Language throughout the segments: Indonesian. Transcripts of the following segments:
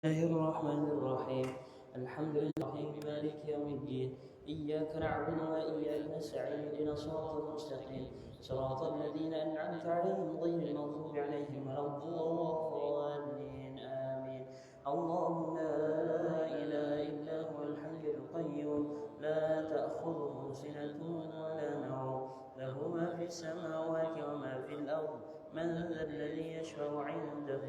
الله الرحمن الرحيم. الحمد لله مالك يوم الدين. إياك نعبد وإياك نستعين. اهدنا الصراط المستقيم صراط الذين أنعمت عليهم غير المغضوب عليهم ولا الضالين آمين. الله لا إله إلا هو الحي القيوم لا تأخذه سنة ولا نوم له ما في السماوات وما في الأرض. من ذا الذي يشفع عنده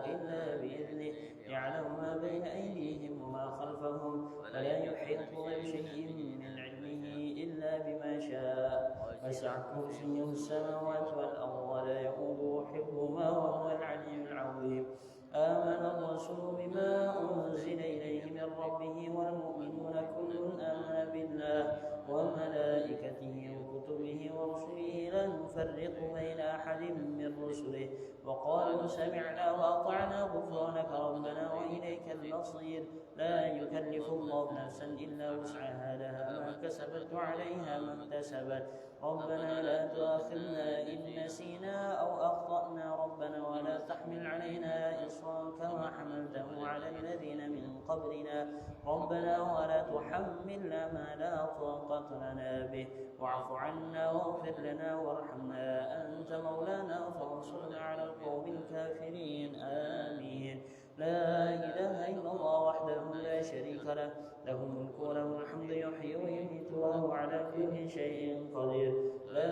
إلا بإذنه يعلم ما بين أيديهم وما خلفهم ولا يحيطون بشيء من علمه إلا بما شاء. وسع كرسيه السماوات والأرض ولا يؤوده حفظهما وهو العلي العظيم. آمن الرسول بما أنزل إليه من ربه والمؤمنون كل آمن بالله وملائكته وكتبه ورسله لا نفرق بين أحد من رسله وقالوا سمعنا وأطعنا غفرانك ربنا وإليك المصير. لا يكلف الله نفسا إلا وسعها لها ما كسبت وعليها ما اكتسبت. ربنا لا تؤاخذنا إن نسينا أو أخطأنا ربنا ولا تحمل علينا إصرا كما حملته على الذين من قبلنا ربنا ولا تحملنا ما لا طاقة لنا به واعف عنا واغفر لنا وارحمنا أنت مولانا فانصرنا على القوم الكافرين آمين. لا إله إلا الله وحده لا شريك له له الملك وله الحمد يحيي ويميت وهو على كل شيء قدير. لا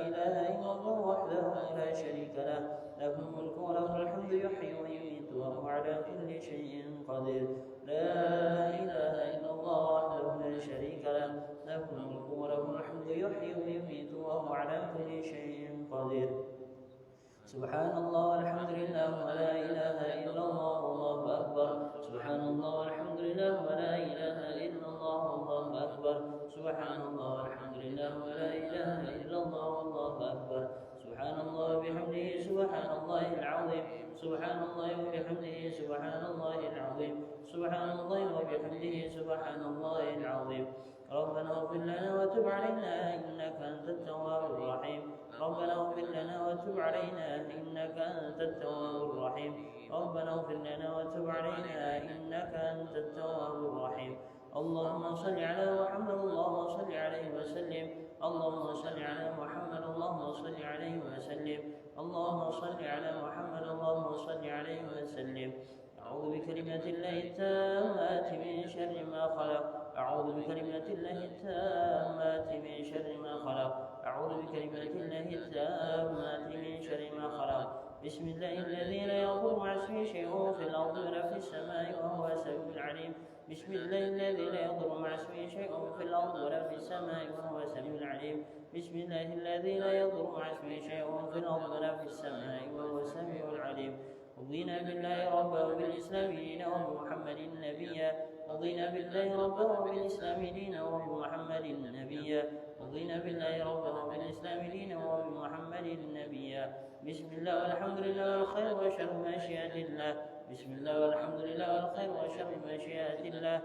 إله إلا الله وحده لا شريك له له الملك وله الحمد يحيي ويميت وهو على كل شيء قدير. لا إله إلا الله وحده لا شريك له له الملك وله الحمد يحيي ويميت وهو على كل شيء قدير. سبحان الله والحمد لله ولا إله إلا الله والله أكبر. سبحان الله والحمد لله ولا إله إلا الله والله أكبر. سبحان الله والحمد لله ولا إله إلا الله والله أكبر. سبحان الله وبحمده سبحان الله العظيم. سبحان الله وبحمده سبحان الله العظيم. سبحان الله وبحمده سبحان الله العظيم. ربنا اغفر لنا وتب علينا إنك أنت التواب الرحيم. ربنا اغفر لنا وتب علينا إنك أنت التواب الرحيم. ربنا اغفر لنا وتب علينا إنك أنت التواب الرحيم. اللهم صل على محمد اللهم صل عليه وسلم. اللهم صل على محمد اللهم صل عليه وسلم. اللهم صل على محمد اللهم صل عليه وسلم. أعوذ بكلمات الله التامات من شر ما خلق. أعوذ بكلمات الله التامات من شر ما خلق. أعوذ بكلمات الله التامات من شر ما خلق. بسم الله الذي لا يضر مع اسمه شيء في الأرض ولا في السماء وهو السميع العليم. بسم الله الذي لا يضر مع اسمه شيء في الأرض ولا في السماء وهو السميع العليم. بسم الله الذي لا يضر مع اسمه شيء في الأرض ولا في السماء وهو السميع العليم. رضينا بالله ربا وبالإسلام دينا وبمحمد نبيا. رضينا بالله ربا وبالإسلام دينا وبمحمد نبيا. رضينا بالله ربا وبالإسلام دينا وبمحمد نبيا. بسم الله والحمد لله والخير وشر مشيئة الله. بسم الله والحمد لله والخير وشر مشيئة الله.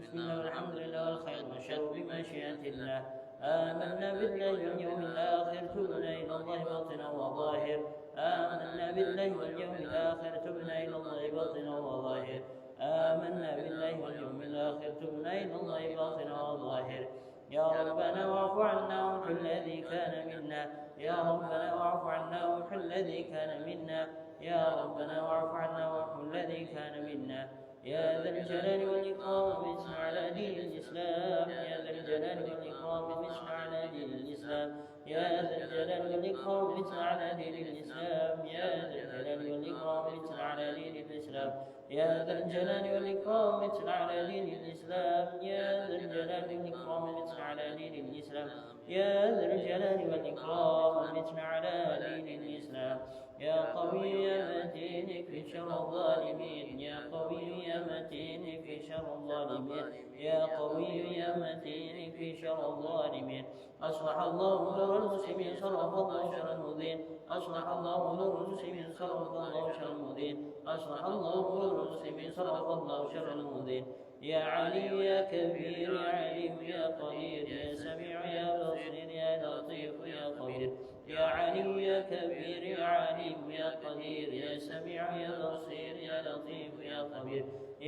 بسم الله والحمد لله والخير وشر بمشيئة الله. آمنا بالله واليوم الآخر تبنا إلى الله باطنا وظاهر. آمنا بالله واليوم الآخر تبنا إلى الله باطنا وظاهر. آمنا بالله واليوم الآخر تبنا إلى الله باطنا وظاهر. يا ربنا واعف عنا وامح الذي كان منا. يا ربنا واعف عنا وامح الذي كان منا. يا ربنا واعف عنا وامح الذي كان منا. يا ذا الجلال والإكرام مثل على دين الإسلام. يا ذا الجلال والإكرام مثل على دين الإسلام. يا ذا الجلال والإكرام مثل على دين الإسلام. يا ذا الجلال والإكرام مثل على دين الإسلام. يا ذا الجلال والإكرام مثل على دين الإسلام. يا ذا الجلال والإكرام مثل على دين الإسلام. يا ذا الجلال والإكرام مثل على دين الإسلام. يا قوي يا متين في شر الظالمين. يا قوي يا متين في شر الظالمين. يا قوي يا متين في شر الظالمين. أصلح الله نور المسلمين صرف الله شر المؤذين. أصلح الله نور المسلمين صرف الله شر المؤذين. أصلح الله نور المسلمين صرف الله شر المؤذين. يا علي يا كبير يا عليم يا قدير يا سميع يا بصير يا لطيف يا خبير. يا علي يا كبير يا عليم يا قدير يا سميع يا بصير يا لطيف يا خبير.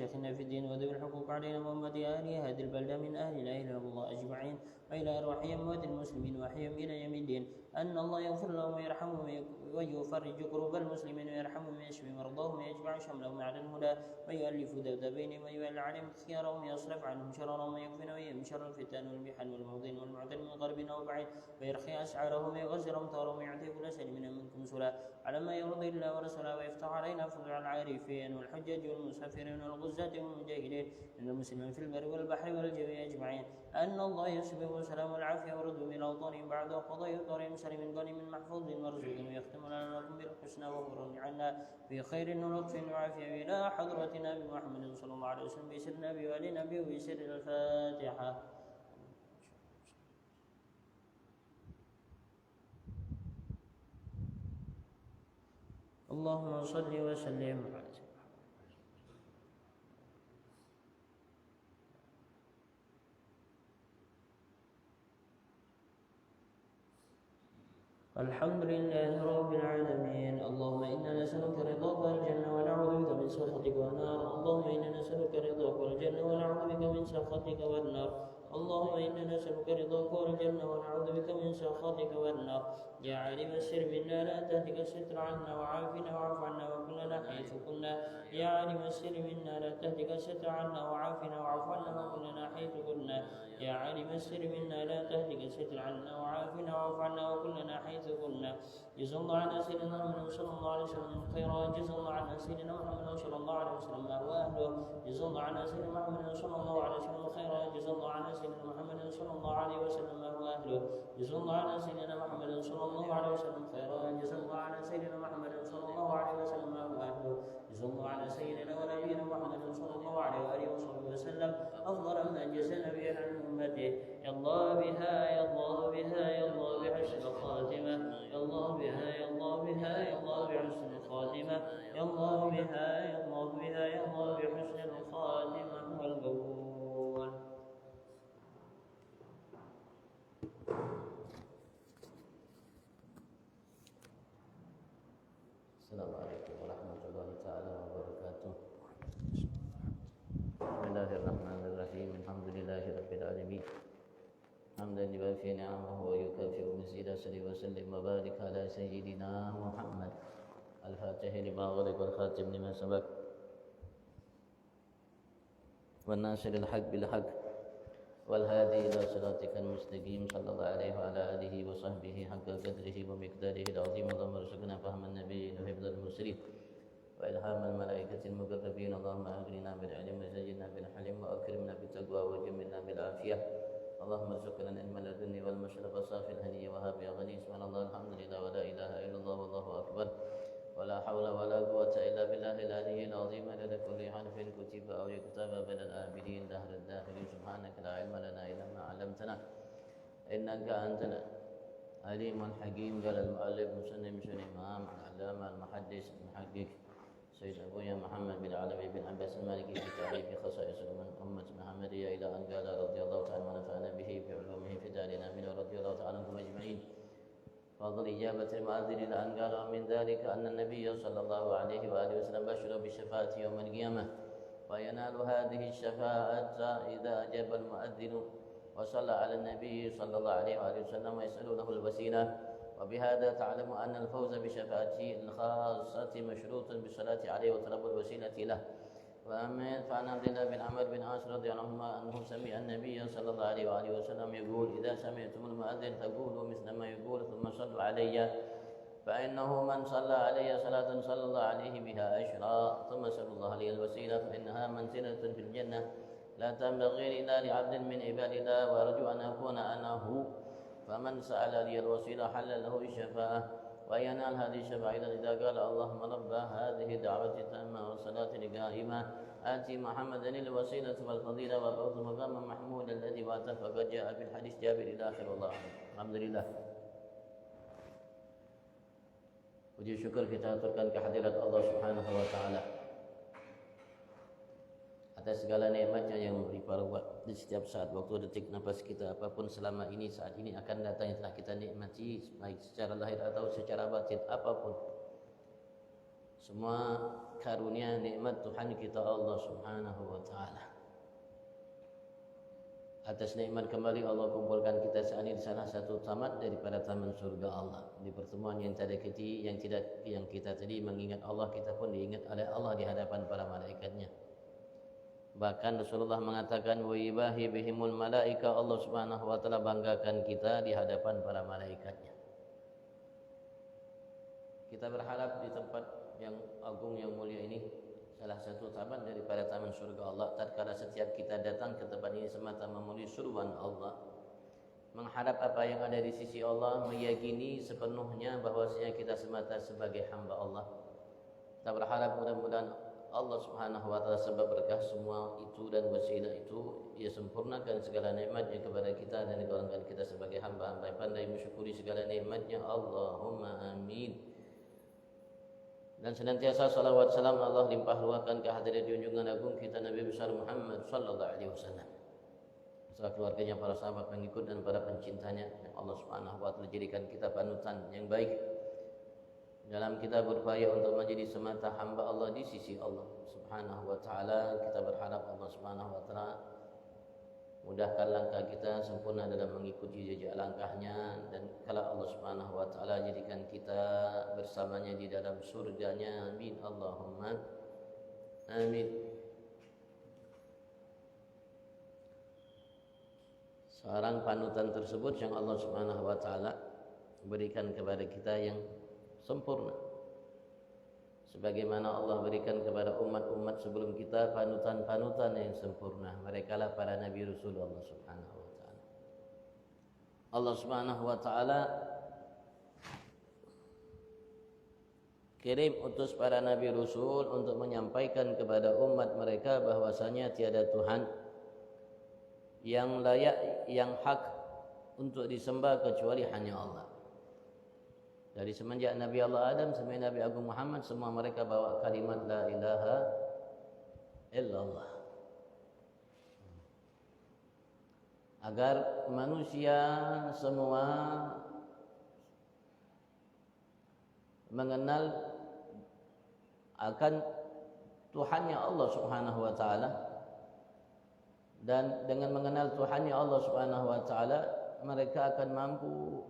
ومشايخنا في الدين وذوي الحقوق علينا وأمة أهل هذه البلدة من أهل لا إله إلا الله أجمعين، وإلى أرواح أموات المسلمين وأحيهم إلى يوم الدين، أن الله يغفر لهم ويرحمهم ويفرج كروب المسلمين ويرحمهم ويشفي مرضاهم ويجمع شملهم على الهدى ويؤلف ذات بينهم ويولى عليهم خيارهم ويصرف عنهم شرارهم ويكفن ويهم شر الفتن والمحن والموضين والمعتل من قرب أو بعيد ويرخي أسعارهم ويغزر أمطارهم ويعطي كل سلم منكم سلا على ما يرضي الله ورسوله ويفتح علينا فضل العارفين والحجاج والمسافرين والغزاة والمجاهدين من المسلمين في البر والبحر والجو أجمعين، أن الله يسبح وسلام والعافية وردهم إلى أوطانهم بعد قضاء طارهم سليم غنم محفوظ مرزوق ويختم لنا لكم بالحسنى وغفر عنا في خير ولطف وعافية إلى حضرة نبي محمد صلى الله عليه وسلم بسر النبي وآل نبي وبسر الفاتحة. اللهم صل وسلم على الحمد لله رب العالمين. اللهم إنا نسألك رضاك والجنة ونعوذ بك من سخطك والنار. اللهم إنا نسألك رضاك والجنة ونعوذ بك من سخطك والنار. اللهم إنا نسألك رضاك والجنة ونعوذ بك من سخطك والنار. يا عالم السر منا لا تهتك الستر عنا وعافنا واعف عنا وكلنا حيث كنا. يا عالم السر منا لا تهتك الستر عنا وعافنا واعف عنا وكلنا حيث كنا. يا عالم السر منا لا تهتك الستر عنا وعافنا واعف عنا وكلنا حيث كنا. جزا الله عنا سيدنا محمد صلى الله عليه وسلم خيرا. جزا الله عنا سيدنا محمد صلى الله عليه وسلم واهله. جزا الله عنا سيدنا محمد صلى الله عليه وسلم خيرا. جزا الله عنا سيدنا محمد صلى الله عليه وسلم واهله. جزا الله عنا سيدنا محمد صلى الله عليه وسلم خيرا. جزا الله عنا سيدنا محمد صلى الله عليه وسلم واهله. جزا الله عنا سيدنا ونبينا محمد صلى الله عليه واله وصحبه وسلم افضل ما جزى نبيا عن امته. يا الله بها يا الله بها يا الله بحسن الخاتمه. يا الله بها يا الله بها يا الله بحسن الخاتمه. يا الله بها يا الله بها يا الله بحسن الخاتمه والقبول. السلام عليكم ورحمة الله تعالى وبركاته. بسم الله الرحمن الرحيم. الحمد لله رب العالمين حمدا يوافي نعمه ويكافئ مزيدا. صل وسلم وبارك على سيدنا محمد الفاتح لما غلق والخاتم لما سبق والناصر الحق بالحق والهادي إلى صراطك المستقيم صلى الله عليه وعلى آله وصحبه حق قدره ومقداره العظيم. اللهم ارزقنا فهم النبيين وحفظ المرسلين وإلهام الملائكة المقربين. اللهم أغننا بالعلم وزينا بالحلم وأكرمنا بالتقوى وجملنا بالعافية. اللهم ارزقنا العلم لدني والمشرب صافي الهني وهاب يا غني. سبحان الله الحمد لله ولا إله إلا الله والله أكبر ولا حول ولا قوة إلا بالله العلي العظيم. عدد كل حرف كتب أو يكتب بين الآبدين دهر الداخلين. سبحانك لا علم لنا إلا ما علمتنا إنك أنت العليم الحكيم. قال المؤلف مسلم بن الإمام العلامة المحدث المحقق سيد أبويا محمد بن علوي بن عباس المالكي في تعريف خصائص أمة محمدية إلى أن قال رضي الله تعالى ونفعنا به بعلومه في دارنا من رضي الله تعالى عنكم أجمعين. فضل إجابة المؤذن إلى أن قال من ذلك أن النبي صلى الله عليه وآله وسلم بشر بالشفاعة يوم القيامة وينال هذه الشفاعة إذا أجاب المؤذن وصلى على النبي صلى الله عليه وآله وسلم ويسأل له الوسيلة. وبهذا تعلم أن الفوز بشفاعته الخاصة مشروط بالصلاة عليه وطلب الوسيلة له. فعن عبد الله بن عمرو بن عاص رضي الله عنهما أنه سمع النبي صلى الله عليه وآله وسلم يقول إذا سمعتم المؤذن فقولوا مثل ما يقول ثم صلوا علي فإنه من صلى علي صلاة صلى الله عليه بها عشرا. ثم سألوا الله لي الوسيلة فإنها منزلة في الجنة لا تنبغي إلا لعبد من عباد الله وأرجو أن أكون أنا هو. فمن سأل لي الوسيلة حل له الشفاعة وينال هذه الشفاعة إذا قال اللهم رب هذه الدعوة التامة والصلاة القائمة آتي محمدا الوسيلة والفضيلة وبعث مقاما محمودا الذي وعده. فقد جاء في الحديث جابر إلى آخر. الله الحمد لله. Puji syukur kita aturkan kehadirat Allah Subhanahu wa taala atas segala nikmatnya yang berlimpah ruah di setiap saat, waktu, detik, nafas kita apapun selama ini, saat ini, akan datang yang telah kita nikmati baik secara lahir atau secara batin apapun. semua karunia nikmat Tuhan kita Allah Subhanahu wa taala. Atas nikmat kembali Allah kumpulkan kita saat ini di salah satu taman daripada taman surga Allah. Di pertemuan yang kita tadi mengingat Allah, kita pun diingat oleh Allah di hadapan para malaikatnya. Bahkan Rasulullah mengatakan wa ibahi bihimul malaika, Allah Subhanahu wa taala banggakan kita di hadapan para malaikatnya. Kita berharap di tempat yang agung yang mulia ini, salah satu taman daripada taman surga Allah, tatkala setiap kita datang ke tempat ini semata memenuhi suruhan Allah, mengharap apa yang ada di sisi Allah, meyakini sepenuhnya bahwasanya kita semata sebagai hamba Allah. Kita berharap mudah-mudahan Allah Subhanahu wa taala sebab berkah semua itu dan wasilah itu, Ia sempurnakan segala nikmatnya kepada kita dan digolongkan kita sebagai hamba-hamba yang pandai mensyukuri segala nikmatnya. Allahumma amin. Dan senantiasa salawat salam Allah limpah luahkan ke hadirat junjungan agung kita Nabi besar Muhammad sallallahu alaihi wasallam, beserta keluarganya, para sahabat pengikut dan para pencintanya yang Allah Subhanahu wa taala jadikan kita panutan yang baik dalam kita berupaya untuk menjadi semata hamba Allah di sisi Allah Subhanahu wa taala. Kita berharap Allah Subhanahu wa taala mudahkan langkah kita sempurna dalam mengikuti jejak langkahnya, dan kalau Allah Subhanahu wa taala jadikan kita bersamanya di dalam surganya. Amin Allahumma amin. Seorang panutan tersebut yang Allah Subhanahu wa taala berikan kepada kita yang sempurna, sebagaimana Allah berikan kepada umat-umat sebelum kita panutan-panutan yang sempurna. Merekalah para nabi rasul Allah Subhanahu wa taala. Allah Subhanahu wa taala kirim utus para nabi rasul untuk menyampaikan kepada umat mereka bahwasanya tiada Tuhan yang layak, yang hak untuk disembah kecuali hanya Allah. Dari semenjak Nabi Allah Adam sampai Nabi Agung Muhammad, semua mereka bawa kalimat la ilaha illallah, agar manusia semua mengenal akan Tuhannya Allah Subhanahu wa taala, dan dengan mengenal Tuhannya Allah Subhanahu wa taala mereka akan mampu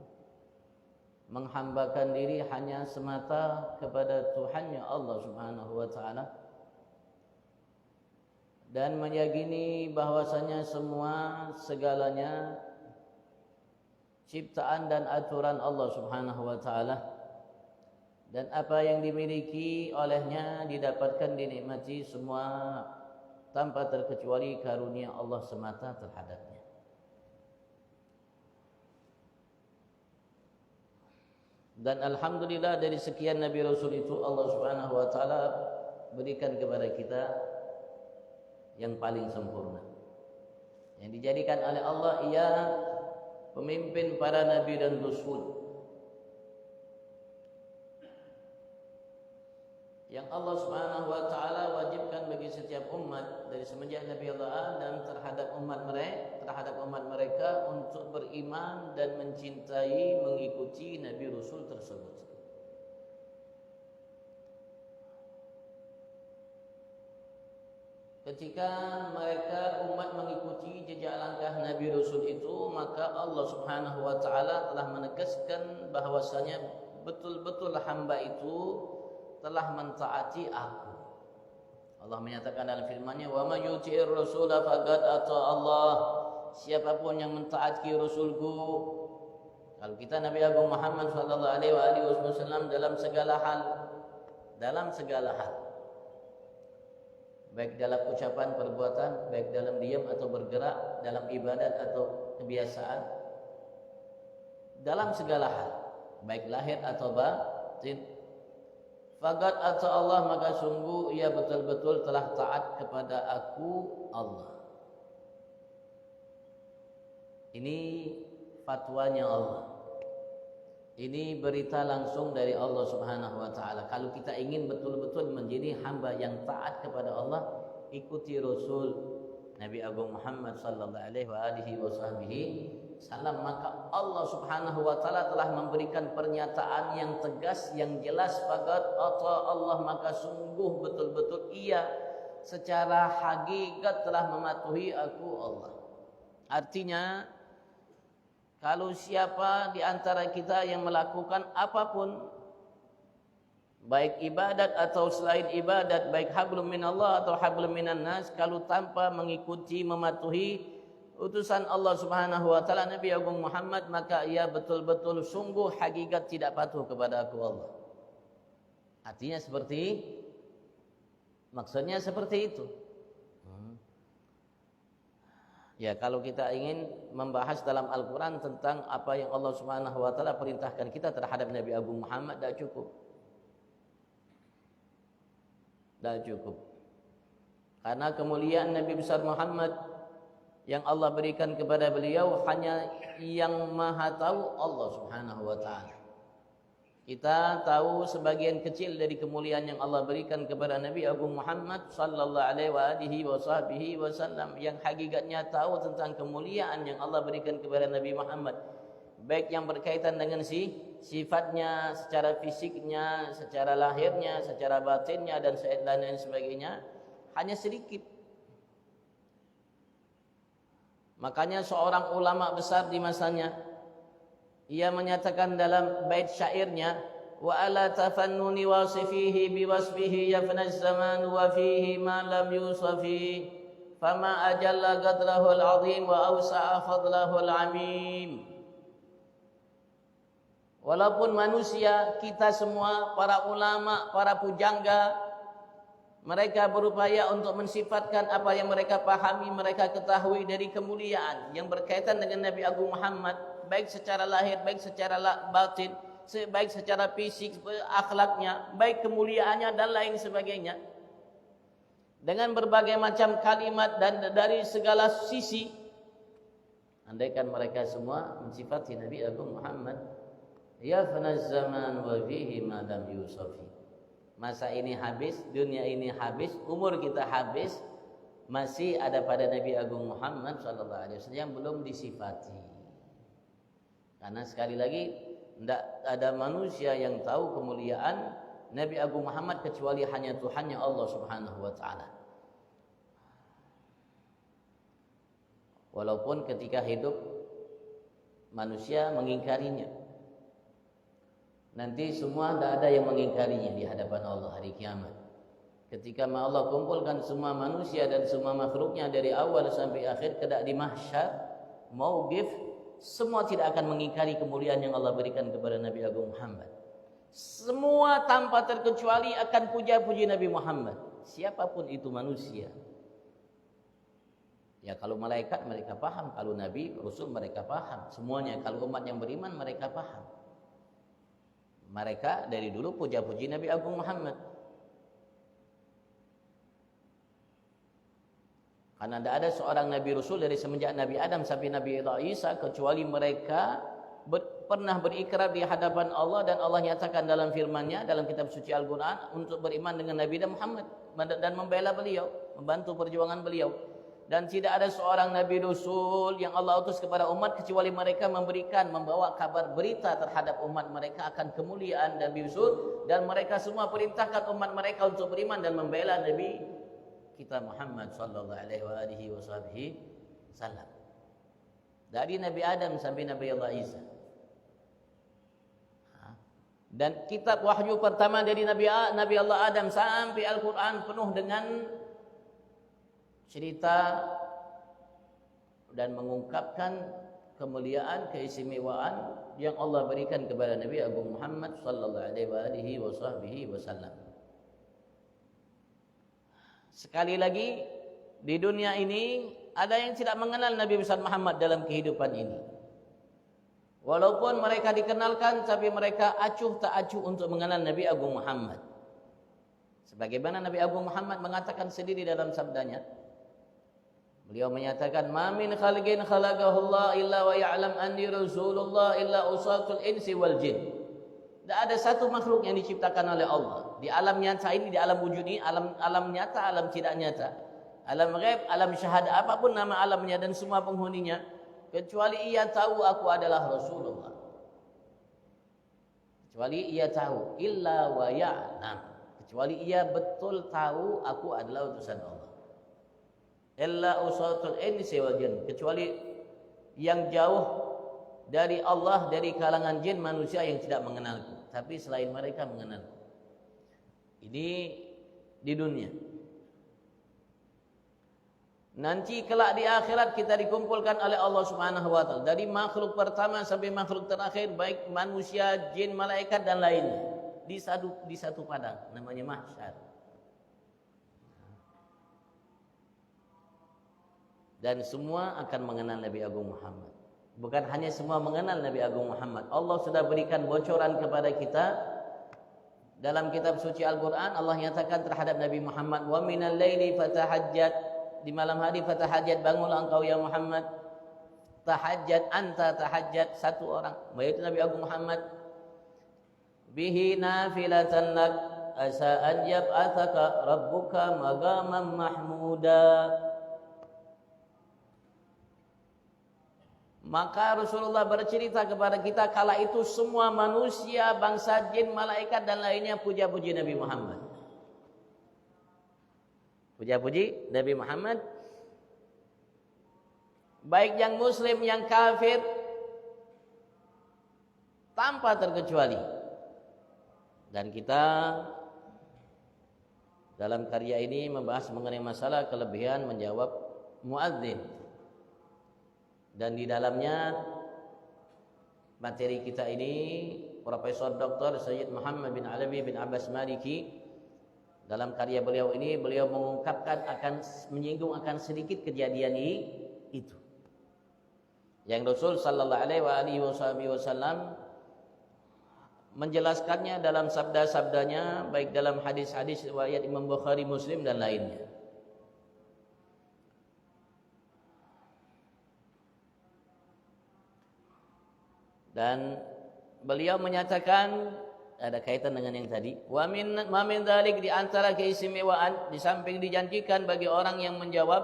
menghambakan diri hanya semata kepada Tuhannya Allah Subhanahu wa taala, dan meyakini bahwasanya semua segalanya ciptaan dan aturan Allah Subhanahu wa taala, dan apa yang dimiliki olehnya didapatkan, dinikmati semua tanpa terkecuali karunia Allah semata terhadapnya. Dan alhamdulillah dari sekian nabi rasul itu Allah Subhanahu wa taala berikan kepada kita yang paling sempurna, yang dijadikan oleh Allah ia pemimpin para nabi dan rasul, yang Allah Subhanahu wa taala wajibkan bagi setiap umat dari semenjak Nabi Allah Adam terhadap umat mereka untuk beriman dan mencintai, mengikuti nabi rasul tersebut. Ketika mereka umat mengikuti jejak langkah nabi rasul itu, maka Allah Subhanahu wa taala telah menegaskan bahwasanya betul-betul hamba itu telah mentaati aku. Allah menyatakan dalam firman-Nya, "Wa may yuti'ir rasula faqad ata Allah." Siapapun yang mentaati Rasulku, kalau kita Nabi Agung Muhammad sallallahu alaihi wasallam dalam segala hal, baik dalam ucapan, perbuatan, baik dalam diam atau bergerak, dalam ibadat atau kebiasaan, dalam segala hal, baik lahir atau batin, faqad ata Allah, maka sungguh ia betul-betul telah taat kepada aku Allah. Ini fatwanya Allah. Ini berita langsung dari Allah Subhanahu wa taala. Kalau kita ingin betul-betul menjadi hamba yang taat kepada Allah, ikuti Rasul Nabi Agung Muhammad sallallahu alaihi wasallam, maka Allah Subhanahu wa taala telah memberikan pernyataan yang tegas, yang jelas, faqad ata Allah, maka sungguh betul-betul ia secara hakikat telah mematuhi aku Allah. Artinya, kalau siapa di antara kita yang melakukan apapun, baik ibadat atau selain ibadat, baik hablum minallah atau hablum minan nas, kalau tanpa mengikuti, mematuhi utusan Allah Subhanahu wa taala, Nabi Agung Muhammad, maka ia betul-betul sungguh hakikat tidak patuh kepada aku Allah. Artinya maksudnya seperti itu. Ya, kalau kita ingin membahas dalam Al-Quran tentang apa yang Allah Subhanahu wa taala perintahkan kita terhadap Nabi Agung Muhammad, tidak cukup. Tidak cukup. Karena kemuliaan Nabi besar Muhammad yang Allah berikan kepada beliau hanya yang maha tahu Allah Subhanahu wa taala. Kita tahu sebagian kecil dari kemuliaan yang Allah berikan kepada Nabi Agung Muhammad sallallahu alaihi wasallam, yang hakikatnya tahu tentang kemuliaan yang Allah berikan kepada Nabi Muhammad, baik yang berkaitan dengan sifatnya, secara fisiknya, secara lahirnya, secara batinnya, dan lain sebagainya, hanya sedikit. Makanya seorang ulama besar di masanya, ia menyatakan dalam bait syairnya, wa ala tafannuni wasifihi biwasfihi yafna az-zaman wa fihi ma lam yusafi, fama ajalla qadrahu al-azim wa awsa'a fadlahu al-amim. Walaupun manusia, kita semua, para ulama, para pujangga, mereka berupaya untuk mensifatkan apa yang mereka pahami, mereka ketahui dari kemuliaan yang berkaitan dengan Nabi Agung Muhammad, baik secara lahir, baik secara batin, baik secara fisik, akhlaknya, baik kemuliaannya dan lain sebagainya. Dengan berbagai macam kalimat dan dari segala sisi, andaikan mereka semua mensifati Nabi Agung Muhammad, ya fanaz zaman wa fihi ma lam yusafi. Masa ini habis, dunia ini habis, umur kita habis, masih ada pada Nabi Agung Muhammad sallallahu alaihi wasallam yang belum disifati. Karena sekali lagi, tidak ada manusia yang tahu kemuliaan Nabi Agung Muhammad kecuali hanya Tuhannya Allah Subhanahu wa taala. Walaupun ketika hidup manusia mengingkarinya, nanti semua tidak ada yang mengingkarinya di hadapan Allah hari kiamat. Ketika Allah kumpulkan semua manusia dan semua makhluknya dari awal sampai akhir kelak di mahsyar, mauqif, semua tidak akan mengingkari kemuliaan yang Allah berikan kepada Nabi Agung Muhammad. Semua tanpa terkecuali akan puja-puji Nabi Muhammad, siapapun itu manusia. Ya, kalau malaikat mereka paham, kalau Nabi, Rasul mereka paham, semuanya. Kalau umat yang beriman mereka paham. Mereka dari dulu puja-puji Nabi Agung Muhammad. Karena tidak ada seorang Nabi Rasul dari semenjak Nabi Adam sampai Nabi Isa kecuali mereka pernah berikrar di hadapan Allah, dan Allah nyatakan dalam firman-Nya dalam kitab suci Al-Quran untuk beriman dengan Nabi Muhammad dan membela beliau, membantu perjuangan beliau. Dan tidak ada seorang Nabi Rasul yang Allah utus kepada umat kecuali mereka membawa kabar berita terhadap umat mereka akan kemuliaan Nabi Rasul, dan mereka semua perintahkan umat mereka untuk beriman dan membela Nabi kita Muhammad sallallahu alaihi wasallam. Dari Nabi Adam sampai Nabi Allah Isa. Dan kitab wahyu pertama dari Nabi Allah Adam sampai Al-Quran penuh dengan cerita dan mengungkapkan kemuliaan, keistimewaan yang Allah berikan kepada Nabi Agung Muhammad sallallahu alaihi wasallam. Sekali lagi, di dunia ini ada yang tidak mengenal Nabi besar Muhammad dalam kehidupan ini. Walaupun mereka dikenalkan, tapi mereka acuh tak acuh untuk mengenal Nabi Agung Muhammad. Sebagaimana Nabi Agung Muhammad mengatakan sendiri dalam sabdanya, beliau menyatakan, "Ma min khalqin khalaqahullah illa wa ya'lam anni rasulullah illa usatul insi wal jin." Tidak ada satu makhluk yang diciptakan oleh Allah di alam nyata ini, di alam wujud ini, alam nyata, alam tidak nyata. Alam ghaib, alam syahada, apapun nama alamnya dan semua penghuninya, kecuali ia tahu aku adalah Rasulullah. Kecuali ia tahu, illa wa ya'lam. Kecuali ia betul tahu aku adalah utusan Allah. Illa usatul insi wal jin. Kecuali yang jauh dari Allah, dari kalangan jin manusia yang tidak mengenalku, tapi selain mereka mengenalku. Ini di dunia. Nanti kelak di akhirat kita dikumpulkan oleh Allah Subhanahu wa taala dari makhluk pertama sampai makhluk terakhir, baik manusia, jin, malaikat dan lainnya, di satu padang namanya mahsyar. Dan semua akan mengenal Nabi Agung Muhammad. Bukan hanya semua mengenal Nabi Agung Muhammad, Allah sudah berikan bocoran kepada kita dalam kitab suci Al-Qur'an. Allah nyatakan terhadap Nabi Muhammad, wa minal laili fatahajjat, di malam hari fatahajjat, bangunlah engkau ya Muhammad. Tahajjat, anta tahajjat, satu orang, yaitu Nabi Agung Muhammad. Bihi nafilatan lak asa an yab'atsaka rabbuka maqaman mahmuda. Maka Rasulullah bercerita kepada kita, kala itu semua manusia, bangsa jin, malaikat dan lainnya puja-puji Nabi Muhammad. Puja-puji Nabi Muhammad, baik yang muslim yang kafir, tanpa terkecuali. Dan kita dalam karya ini membahas mengenai masalah kelebihan menjawab muadzin. Dan di dalamnya materi kita ini Profesor Dr. Sayyid Muhammad bin Alawi bin Abbas Maliki, dalam karya beliau ini beliau mengungkapkan akan menyinggung akan sedikit kejadian itu yang Rasul sallallahu alaihi wasallam menjelaskannya dalam sabda-sabdanya, baik dalam hadis-hadis riwayat Imam Bukhari, Muslim dan lainnya. Dan beliau menyatakan ada kaitan dengan yang tadi. Wa min dzalik, di antara keistimewaan, di samping dijanjikan bagi orang yang menjawab,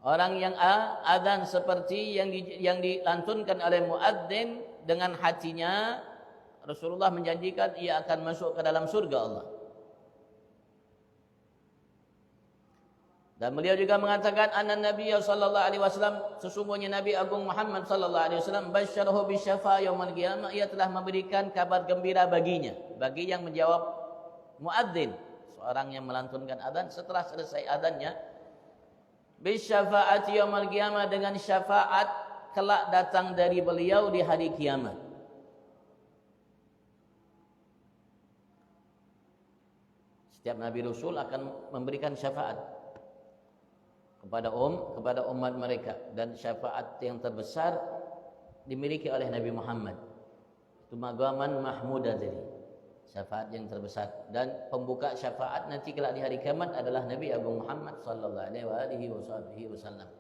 orang yang adzan seperti yang dilantunkan oleh muadzin dengan hatinya, Rasulullah menjanjikan ia akan masuk ke dalam surga Allah. Dan beliau juga mengatakan anna Nabi sallallahu alaihi wasallam, sesungguhnya Nabi Agung Muhammad sallallahu alaihi wasallam basyarahu bisyafa yaumil qiyamah, ia telah memberikan kabar gembira baginya, bagi yang menjawab muadzin, seorang yang melantunkan adzan setelah selesai adzannya, bisyafaati yaumil qiyamah, dengan syafaat kelak datang dari beliau di hari kiamat. Setiap nabi rasul akan memberikan syafaat kepada umat mereka, dan syafaat yang terbesar dimiliki oleh Nabi Muhammad. Itu maqaman mahmudah tadi, syafaat yang terbesar. Dan pembuka syafaat nanti kelak di hari kiamat adalah Nabi Agung Muhammad sallallahu alaihi wasallam.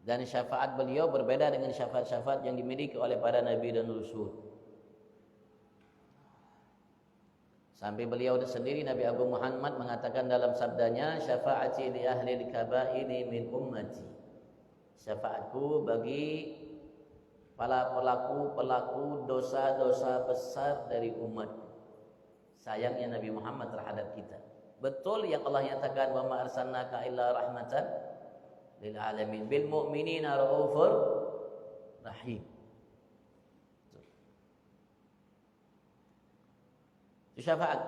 Dan syafaat beliau berbeda dengan syafaat-syafaat yang dimiliki oleh para nabi dan rasul. Sampai beliau sendiri Nabi Agung Muhammad mengatakan dalam sabdanya, syafaati li ahli al-kaba'iri min ummati, syafaatku bagi para pelaku dosa-dosa besar dari umat. Sayangnya Nabi Muhammad terhadap kita. Betul yang Allah nyatakan, wa ma arsalnaka illa rahmatan lil alamin, bil mu'minina raufur rahim. Syafaat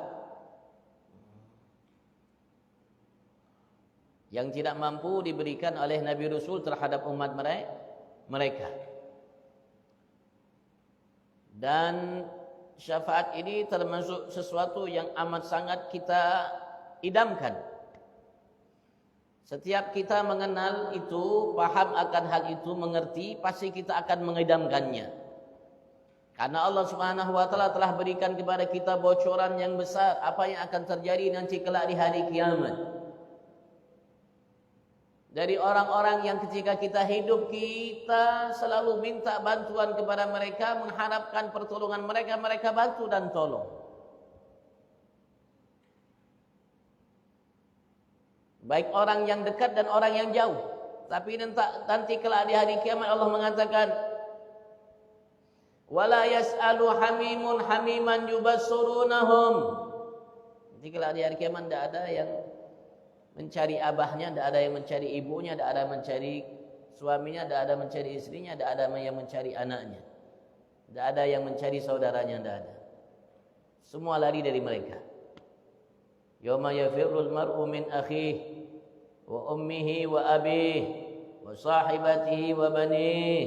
yang tidak mampu diberikan oleh Nabi Rasul terhadap umat mereka. Dan syafaat ini termasuk sesuatu yang amat sangat kita idamkan. Setiap kita mengenal itu, paham akan hal itu, mengerti, pasti kita akan mengidamkannya. Karena Allah Subhanahu wa taala telah berikan kepada kita bocoran yang besar apa yang akan terjadi nanti kelak di hari kiamat. Dari orang-orang yang ketika kita hidup, kita selalu minta bantuan kepada mereka, mengharapkan pertolongan mereka, mereka bantu dan tolong. baik orang yang dekat dan orang yang jauh. Tapi nanti kelak di hari kiamat Allah mengatakan, wala yas'alu hamimun hamiman yubassurunahum. Nanti kelak di hari kiamat tidak ada yang mencari abahnya, tidak ada yang mencari ibunya, tidak ada yang mencari suaminya, tidak ada yang mencari istrinya, tidak ada yang mencari anaknya, tidak ada yang mencari saudaranya, tidak ada. Semua lari dari mereka. Yauma yafirrul mar'u min akhihi wa ummihi wa abihi wa sahibatihi wa banihi.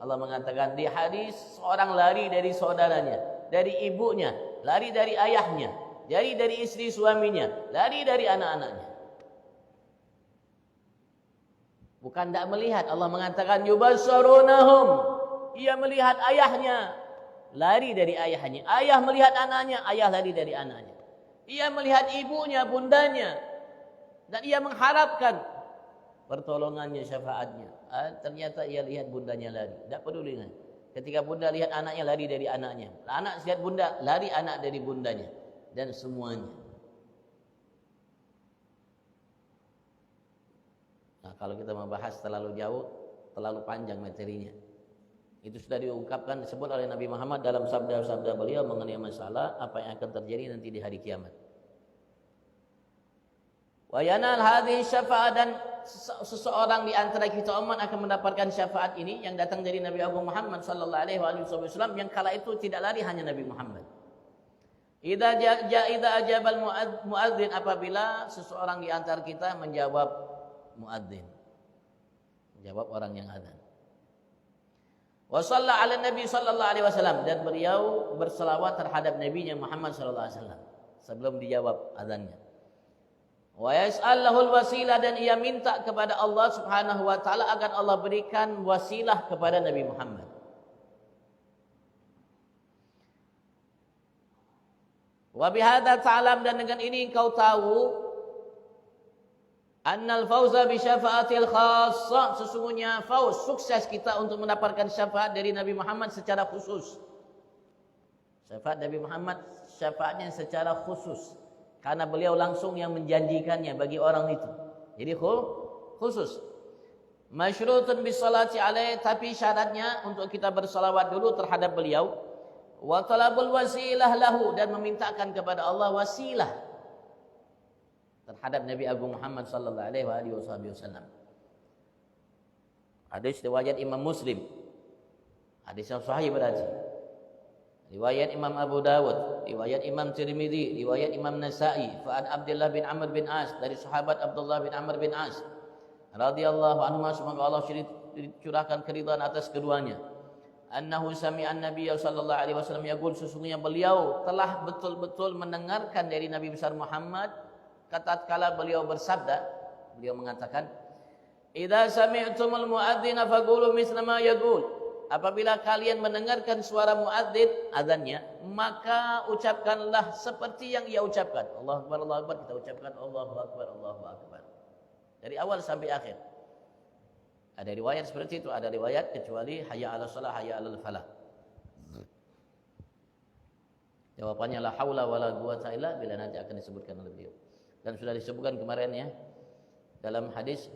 Allah mengatakan di hadis, seorang lari dari saudaranya, dari ibunya, lari dari ayahnya, lari dari istri suaminya, lari dari anak-anaknya. Bukan tidak melihat. Allah mengatakan yubassarunahum. Ia melihat ayahnya, lari dari ayahnya. Ayah melihat anaknya, ayah lari dari anaknya. Ia melihat ibunya, bundanya, dan ia mengharapkan pertolongannya, syafaatnya. Ternyata ia lihat bundanya lari. Tak peduli dengan. Ketika bunda lihat anaknya, lari dari anaknya. Anak lihat bunda, lari anak dari bundanya. Dan semuanya. Nah, kalau kita membahas terlalu jauh, terlalu panjang materinya. Itu sudah diungkapkan, disebut oleh Nabi Muhammad dalam sabda-sabda beliau mengenai masalah apa yang akan terjadi nanti di hari kiamat. Wa yanal hadhihi syafa'ah, dan seseorang di antara kita umat akan mendapatkan syafaat ini yang datang dari Nabi Agung Muhammad sallallahu alaihi wasallam, yang kala itu tidak lari hanya Nabi Muhammad. Idza ajabal muadzin, apabila seseorang di antara kita menjawab muadzin, menjawab orang yang azan. Wa shalla 'ala Nabi sallallahu alaihi wasallam, dan beliau berselawat terhadap Nabi Muhammad sallallahu alaihi wasallam sebelum dijawab azannya. Wa yas'alul wasilah, dan ia minta kepada Allah Subhanahu wa taala agar Allah berikan wasilah kepada Nabi Muhammad. Wa bihadza ta'lam, dan dengan ini engkau tahu annal fauza bi syafaatil khassah, sesungguhnya fauz, sukses kita untuk mendapatkan syafaat dari Nabi Muhammad secara khusus. Syafaat Nabi Muhammad, syafaatnya secara khusus, karena beliau langsung yang menjanjikannya bagi orang itu. Jadi khusus. Masyrutun bis salati alaihi, tapi syaratnya untuk kita bersalawat dulu terhadap beliau. Wa talabul wasilah lahu, dan memintakan kepada Allah wasilah terhadap Nabi Agung Muhammad sallallahu alaihi wasallam. Hadis riwayat Imam Muslim. Hadis yang sahih berarti. Riwayat Imam Abu Dawud, riwayat Imam Tirmidzi, riwayat Imam Nasa'i, fa'an Abdullah bin Amr bin As, dari sahabat Abdullah bin Amr bin As radhiyallahu anhu, semoga Allah curahkan keridhaan atas keduanya. Annahu sami'an Nabiy sallallahu alaihi wasallam yaqul, sesungguhnya beliau telah betul-betul mendengarkan dari Nabi besar Muhammad tatkala beliau bersabda, beliau mengatakan, "Idza sami'tumul muadzina faqulu misla ma yaqul." Apabila kalian mendengarkan suara muadzin azannya, maka ucapkanlah seperti yang ia ucapkan. Allahu akbar, Allahu akbar, kita ucapkan Allahu akbar, Allahu akbar. Dari awal sampai akhir. Ada riwayat seperti itu, ada riwayat kecuali hayya 'alas shalah, hayya 'alal falah. Jawabannya la haula wala quwata illa billah, nanti akan disebutkan oleh beliau. Dan sudah disebutkan kemarin ya dalam hadis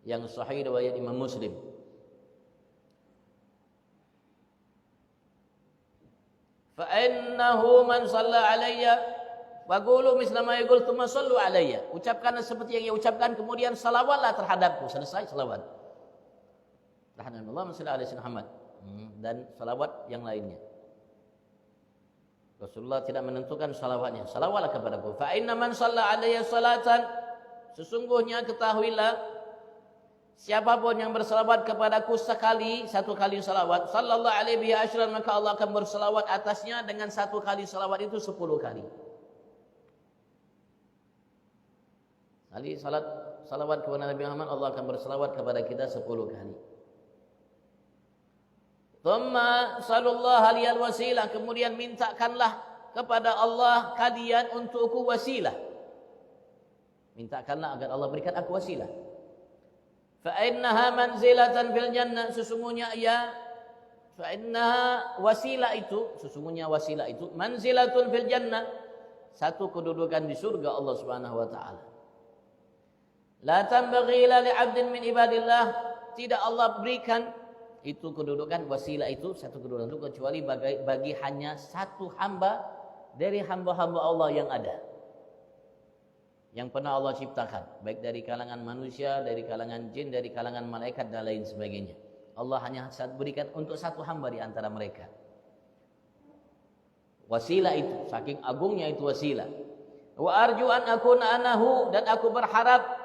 yang sahih riwayat Imam Muslim. Fa innahu man shalla alayya faqulu misla ma yaqul tsumma shallu alayya. Ucapkan seperti yang ia ucapkan, kemudian salawatlah terhadapku. Selesai salawat. Alhamdulillah sallallahu alaihi Muhammad, dan salawat yang lainnya. Rasulullah tidak menentukan salawatnya. Salawatlah kepadaku. Fa inna man shalla alayya salatan, sesungguhnya ketahuilah siapapun yang bersalawat kepadaku sekali, satu kali salawat, sallallahu alaihi asyran, maka Allah akan bersalawat atasnya dengan satu kali salawat itu 10 kali. Kali salawat kepada Nabi Muhammad, Allah akan bersalawat kepada kita 10 kali. Thumma sallallahu alaihi wasilah, kemudian mintakanlah kepada Allah kalian untukku wasilah. Mintakanlah agar Allah berikan aku wasilah. Fa innaha manzilatan fil jannah, sesungguhnya sesungguhnya wasilah itu manzilatun fil jannah, satu kedudukan di surga Allah Subhanahu wa taala. La tambaghi ila li'abdin min ibadillah, tidak Allah berikan itu kedudukan wasilah itu satu kedudukan itu kecuali bagi hanya satu hamba dari hamba-hamba Allah yang ada, yang pernah Allah ciptakan, baik dari kalangan manusia, dari kalangan jin, dari kalangan malaikat dan lain sebagainya. Allah hanya berikan untuk satu hamba di antara mereka. Wasilah itu, saking agungnya itu wasilah. Wa arju an akuna anahu, dan aku berharap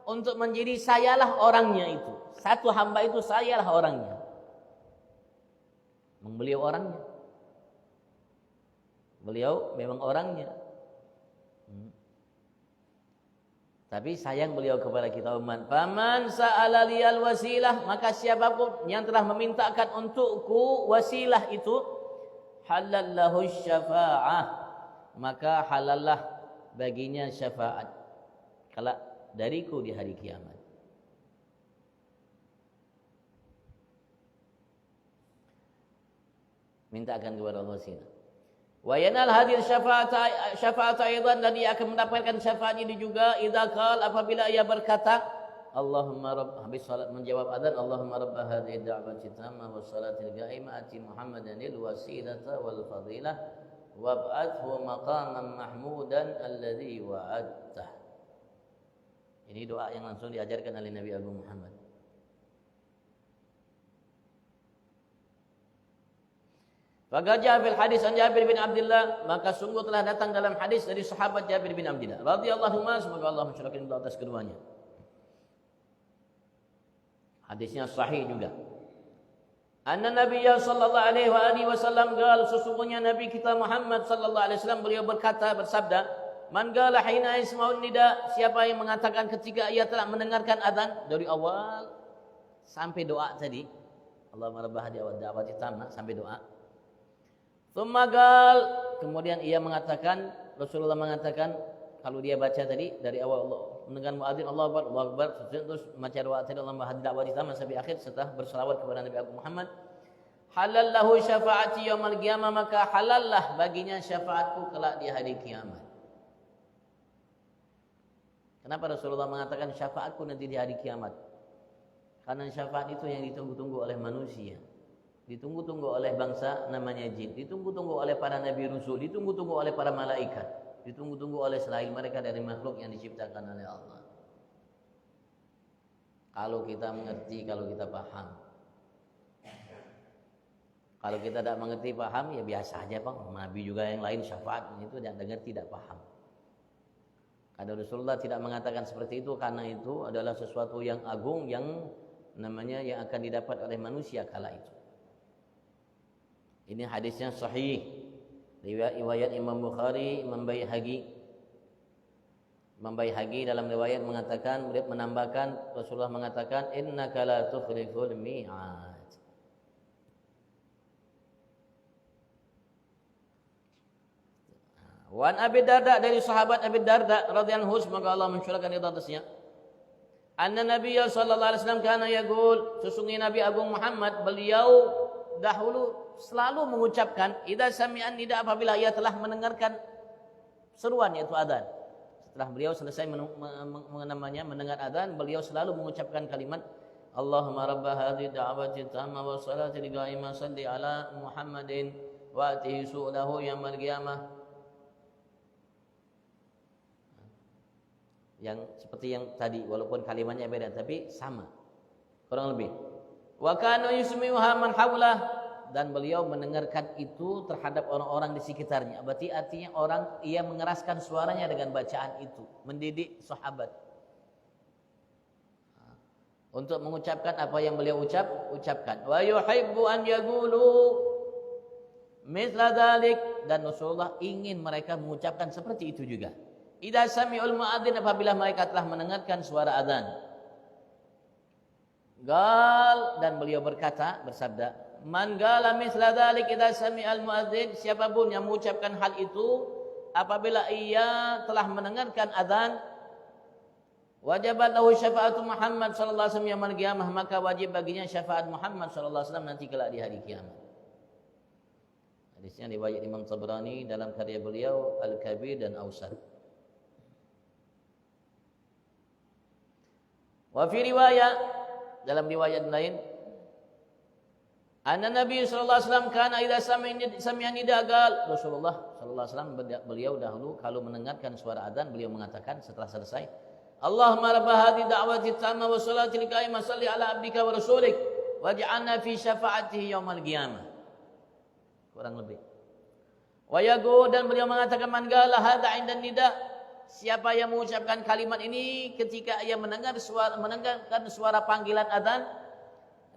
untuk menjadi sayalah orangnya itu. Satu hamba itu sayalah orangnya. Beliau orangnya. Beliau memang orangnya. Tapi sayang beliau kepada kita umat. Faman sa'ala liyal wasilah, maka siapapun yang telah memintakan untukku wasilah itu, halallahu syafa'ah, maka halallah baginya syafaat kelak dariku di hari kiamat. Mintakan kepada Allah wasilah. Wa yanal hadir syafaat aidan, dan dia akan mendapatkan syafaat ini juga idza qala, apabila ia berkata Allahumma rabb, habis salat menjawab adzan, Allahumma rabb hadhihi da'wati tammah was salatil qa'imah ati Muhammadanil wasilata wal fadilah wab'athu maqaman mahmudan alladhi wa'adtah. Ini doa yang langsung diajarkan oleh Nabi Agung Muhammad. Faqaja fil hadis an Jabir bin Abdullah, maka sungguh telah datang dalam hadis dari sahabat Jabir bin Abdullah radhiyallahu anhu, semoga Allah mensyurahkan Allah atas keduanya. Hadisnya sahih juga. Anna Nabiyya sallallahu alaihi wasallam qala, sesungguhnya Nabi kita Muhammad sallallahu alaihi wasallam beliau berkata, bersabda, man qala hina yasma'un nida, siapa yang mengatakan ketika ia telah mendengarkan azan, dari awal sampai doa tadi, Allahumma rabb hadhihi da'wati tammah sampai doa. Tsumma qala, kemudian ia mengatakan, Rasulullah mengatakan, kalau dia baca tadi dari awal Allah mendengar muadzin Allahu Akbar, Allahu Akbar, terus baca doa tadi Allahumma hadhihi da'wati tammah sampai akhir, setelah berselawat kepada Nabi Agung Muhammad, halallahu syafaati yaumil qiyamah, maka halallah baginya syafaatku kelak di hari kiamat. Kenapa Rasulullah mengatakan syafaatku nanti di hari kiamat? Karena syafaat itu yang ditunggu-tunggu oleh manusia, ditunggu-tunggu oleh bangsa namanya jin, ditunggu-tunggu oleh para nabi rasul, ditunggu-tunggu oleh para malaikat, ditunggu-tunggu oleh selain mereka dari makhluk yang diciptakan oleh Allah. Kalau kita mengerti, kalau kita paham. Kalau kita tidak mengerti, paham, ya biasa aja Bang. Nabi juga yang lain syafaat itu tidak dengar, tidak paham. Karena Rasulullah tidak mengatakan seperti itu, karena itu adalah sesuatu yang agung yang namanya yang akan didapat oleh manusia kala itu. Ini hadisnya sahih, riwayat Imam Bukhari, Imam Baihaqi. Imam Baihaqi dalam riwayat mengatakan, beliau menambahkan, Rasulullah mengatakan, innaka la tukhliful mi'ad. Wan Abi Darda, dari sahabat Abi Darda radhiyallahu anhu, semoga Allah mencurahkan ridha atasnya. Anna Nabiyya sallallahu alaihi wasallam kana yaqul, sesungguhnya Nabi Agung Muhammad beliau dahulu selalu mengucapkan idza sami'an nida, apabila ia telah mendengarkan seruan yaitu adzan. Setelah beliau selesai mendengar adzan, beliau selalu mengucapkan kalimat Allahumma rabb hadhihi da'wati tammah wa salati qa'imah salli ala Muhammadin wa atihi su'lahu yaumil qiyamah. Yang seperti yang tadi, walaupun kalimatnya beda tapi sama kurang lebih. Wa kana yusmi'uha man haulah, dan beliau mendengarkan itu terhadap orang-orang di sekitarnya. Berarti artinya orang ia mengeraskan suaranya dengan bacaan itu, mendidik sahabat untuk mengucapkan apa yang beliau ucapkan. Wa yuhibbu an yaqulu mithla dzalik, dan Rasulullah ingin mereka mengucapkan seperti itu juga. Idza sami'ul muadzin, apabila mereka telah mendengarkan suara azan. Gal, dan beliau berkata, bersabda, man qala mithla dzalik idza sami'al muadzin, siapapun yang mengucapkan hal itu apabila ia telah mendengarkan azan, wajabat lahu syafaatu Muhammad sallallahu alaihi wasallam yaumil qiyamah, maka wajib baginya syafaat Muhammad sallallahu alaihi wasallam nanti kelak di hari kiamat. Hadisnya riwayat Imam Tabrani dalam karya beliau Al-Kabir dan Awsat. Wa fi riwayat, dalam riwayat lain, anna Nabi sallallahu alaihi wasallam kana idza sami'a nida qala, Rasulullah sallallahu alaihi wasallam beliau dahulu kalau mendengarkan suara adzan beliau mengatakan setelah selesai, Allahumma rabb hadhihi da'wati tamma wa salati al-qa'imah salli ala abdika wa rasulik waj'alna fi syafa'atihi yaumil qiyamah. Kurang lebih. Wa yaqul, dan beliau mengatakan man qala hadza 'inda nida, siapa yang mengucapkan kalimat ini ketika ia mendengarkan suara panggilan adzan,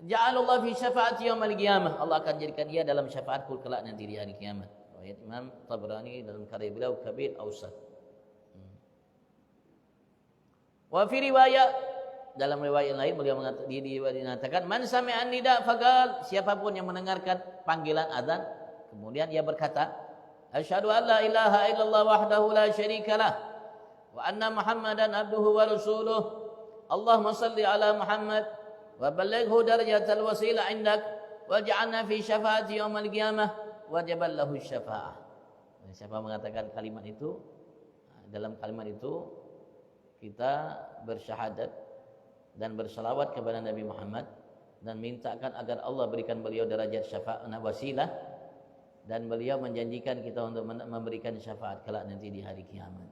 ja'alallahu fi syafaati yaumil qiyamah, Allah akan jadikan dia dalam syafaatku kelak nanti di hari kiamat. Riwayat Imam Tabrani dalam karya beliau Kabir Awsat. Wa fi riwayat, dalam riwayat lain beliau mengatakan man sami'a nida faqal, siapapun yang mendengarkan panggilan adzan kemudian ia berkata, asyhadu an la ilaha illallah wahdahu la syarikalah wa anna Muhammadan abduhu wa rasuluh, Allahumma salli ala Muhammad wa ballighhu darajatal wasilah indak waj'alna fi syafaati yaumil qiyamah wajibal lahu syafa'ah. Siapa mengatakan kalimat itu, dalam kalimat itu kita bersyahadat dan berselawat kepada Nabi Muhammad dan mintakan agar Allah berikan beliau derajat syafaat wasilah, dan beliau menjanjikan kita untuk memberikan syafaat kelak nanti di hari kiamat.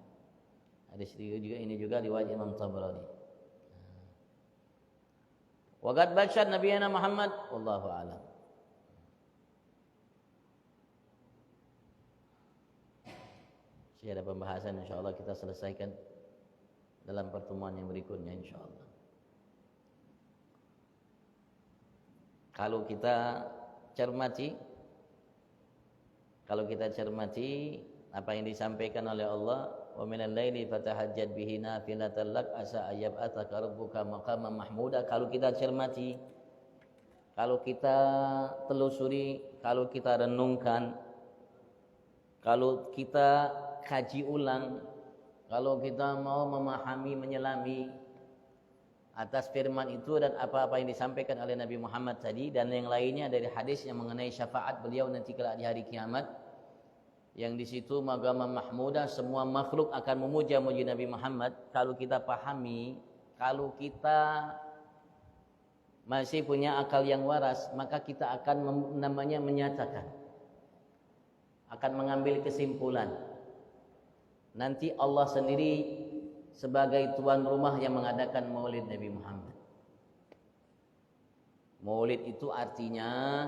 Hadis ini juga riwayat Imam Tabrani. Wa qad basyar nabiyana Muhammad wallahu a'lam. Ada pembahasan insyaallah kita selesaikan dalam pertemuan yang berikutnya insyaallah. Kalau kita cermati apa yang disampaikan oleh Allah, wa minal laili fatahajjad bihi nafilatan lak asa ayyab'atsaka rabbuka maqaman mahmuda. Kalau kita cermati, kalau kita telusuri, kalau kita renungkan, kalau kita kaji ulang, kalau kita mau memahami, menyelami atas firman itu dan apa-apa yang disampaikan oleh Nabi Muhammad tadi dan yang lainnya dari hadis yang mengenai syafaat beliau nanti kelak di hari kiamat, yang di situ maqaman mahmuda, semua makhluk akan memuja-muji Nabi Muhammad. Kalau kita pahami, kalau kita masih punya akal yang waras, maka kita akan menyatakan, akan mengambil kesimpulan. Nanti Allah sendiri sebagai tuan rumah yang mengadakan Maulid Nabi Muhammad. Maulid itu artinya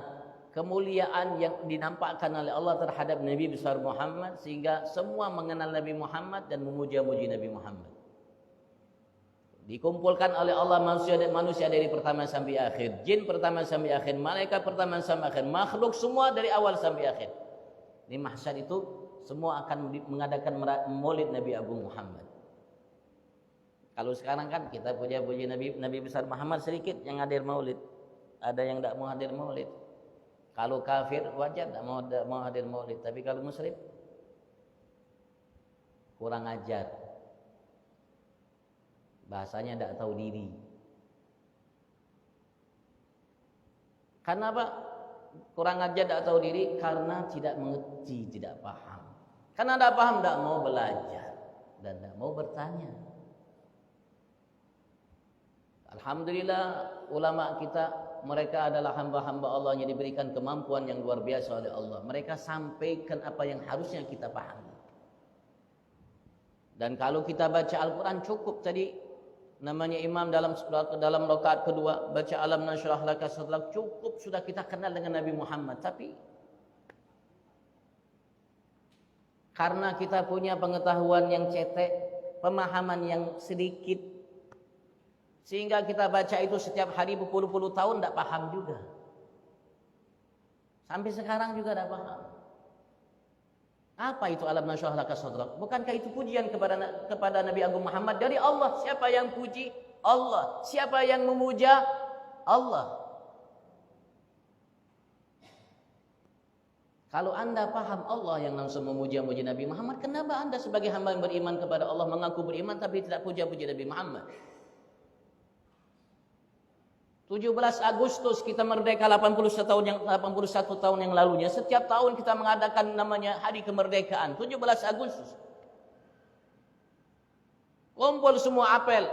kemuliaan yang dinampakkan oleh Allah terhadap Nabi besar Muhammad sehingga semua mengenal Nabi Muhammad dan memuja-muji Nabi Muhammad. Dikumpulkan oleh Allah manusia dari pertama sampai akhir, jin pertama sampai akhir, malaikat pertama sampai akhir, makhluk semua dari awal sampai akhir. Di mahsyar itu semua akan mengadakan Maulid Nabi Agung Muhammad. Kalau sekarang kan kita puji Nabi besar Muhammad sedikit yang hadir Maulid, ada yang tidak mau hadir Maulid. Kalau kafir wajar tidak mau hadir Maulid, tapi kalau musyrik kurang ajar, bahasanya tidak tahu diri. Karena apa? Kurang ajar, tidak tahu diri karena tidak mengerti, tidak paham. Karena tidak paham, tidak mau belajar dan tidak mau bertanya. Alhamdulillah ulama kita, mereka adalah hamba-hamba Allah yang diberikan kemampuan yang luar biasa oleh Allah. Mereka sampaikan apa yang harusnya kita pahami. Dan kalau kita baca Al-Quran cukup tadi namanya imam dalam rakaat kedua baca alam nashrah laka sadrak, cukup sudah kita kenal dengan Nabi Muhammad. Tapi karena kita punya pengetahuan yang cetek, pemahaman yang sedikit, sehingga kita baca itu setiap hari berpuluh-puluh tahun tidak paham juga. Sampai sekarang juga tidak paham. Apa itu alam nashrah laka sadrak? Bukankah itu pujian kepada Nabi Agung Muhammad dari Allah? Siapa yang puji? Allah. Siapa yang memuja? Allah. Kalau anda paham Allah yang langsung memuja-muji Nabi Muhammad, kenapa anda sebagai hamba yang beriman kepada Allah mengaku beriman tapi tidak puja-puji Nabi Muhammad? 17 Agustus kita merdeka 81 tahun yang lalunya. Setiap tahun kita mengadakan namanya Hari Kemerdekaan, 17 Agustus. Kumpul semua apel,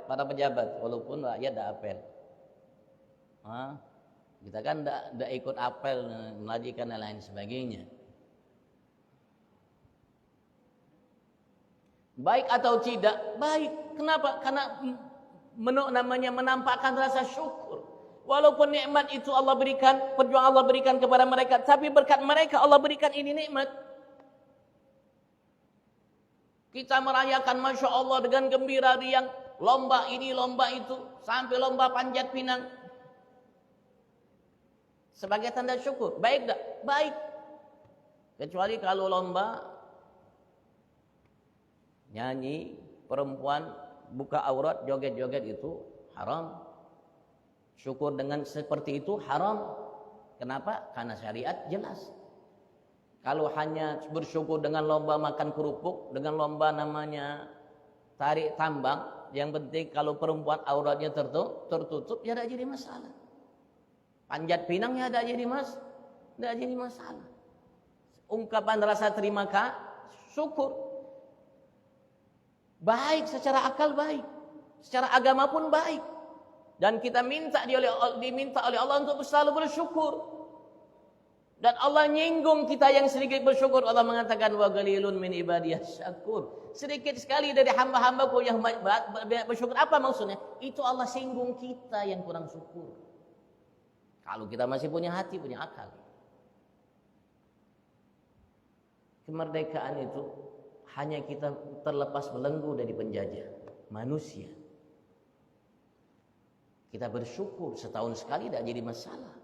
para pejabat, walaupun rakyat tidak apel. Kita kan tidak ikut apel, meladikan dan lain sebagainya. Baik atau tidak? Baik. Kenapa? Karena namanya menampakkan rasa syukur. Walaupun nikmat itu Allah berikan, perjuangan Allah berikan kepada mereka, tapi berkat mereka Allah berikan ini nikmat. Kita merayakan Masya Allah dengan gembira riang, lomba ini, lomba itu, sampai lomba panjat pinang. Sebagai tanda syukur. Baik tak? Baik. Kecuali kalau lomba nyanyi, perempuan buka aurat, joget-joget itu haram. Syukur dengan seperti itu haram. Kenapa? Karena syariat jelas. Kalau hanya bersyukur dengan lomba makan kerupuk, dengan lomba namanya tarik tambang, yang penting kalau perempuan auratnya tertutup, ya tidak jadi masalah. Panjat pinangnya tidak jadi masalah. Ungkapan rasa terima kasih, syukur. Baik secara akal baik, secara agama pun baik. Dan kita diminta oleh Allah untuk selalu bersyukur. Dan Allah nyinggung kita yang sedikit bersyukur. Allah mengatakan wa qalilun min ibadiyas syakur. Sedikit sekali dari hamba-hambaku yang bersyukur. Apa maksudnya? Itu Allah singgung kita yang kurang syukur. Kalau kita masih punya hati, punya akal. Kemerdekaan itu hanya kita terlepas belenggu dari penjajah manusia. Kita bersyukur setahun sekali tidak jadi masalah.